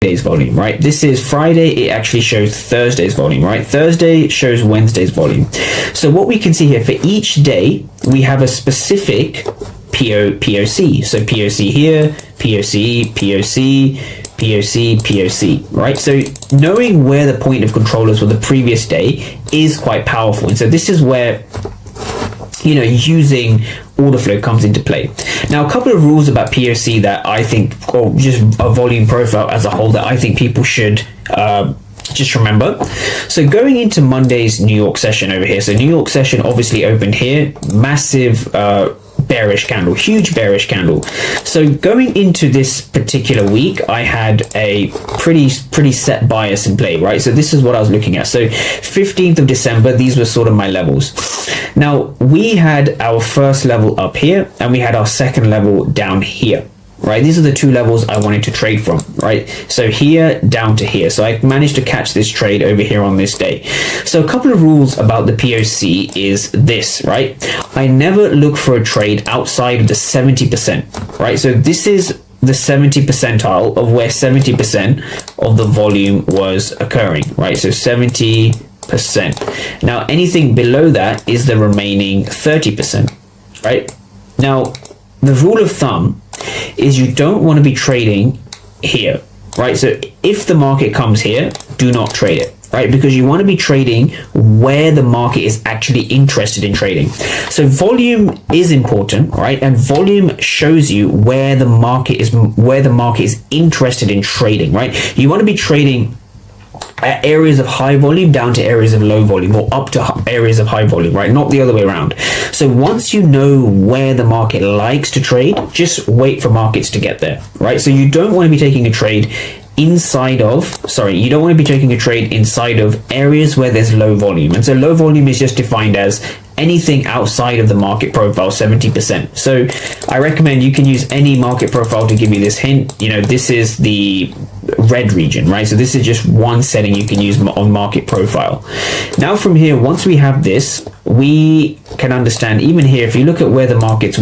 Friday's volume, right? This is Friday, it actually shows Thursday's volume, right? Thursday shows Wednesday's volume. So what we can see here, for each day, we have a specific POC. So POC here, POC, POC, POC, POC, right? So knowing where the point of control is for the previous day is quite powerful. And so this is where, you know, using order flow comes into play. Now, a couple of rules about POC that I think, or just a volume profile as a whole, that I think people should just remember. So going into Monday's New York session over here, so New York session obviously opened here, massive bearish candle, huge bearish candle. So going into this particular week, I had a pretty set bias in play, right? So this is what I was looking at. So 15th of December, these were sort of my levels. Now we had our first level up here and we had our second level down here, right? These are the two levels I wanted to trade from, right? So here down to here. So I managed to catch this trade over here on this day. So a couple of rules about the POC is this, right? I never look for a trade outside of the 70%, right? So this is the 70 percentile of where 70% of the volume was occurring, right? So 70%. Now anything below that is the remaining 30%, right? Now the rule of thumb is you don't want to be trading here, right? So if the market comes here, do not trade it, right? Because you want to be trading where the market is actually interested in trading. So volume is important, right? And volume shows you where the market is interested in trading, right? You want to be trading at areas of high volume down to areas of low volume, or up to areas of high volume, right? Not the other way around. So once you know where the market likes to trade, just wait for markets to get there, right? So you don't want to be taking a trade inside of areas where there's low volume. And so low volume is just defined as anything outside of the market profile, 70%. So I recommend you can use any market profile to give you this hint. You know, this is the red region, right? So this is just one setting you can use on market profile. Now from here, once we have this, we can understand even here, if you look at where the market's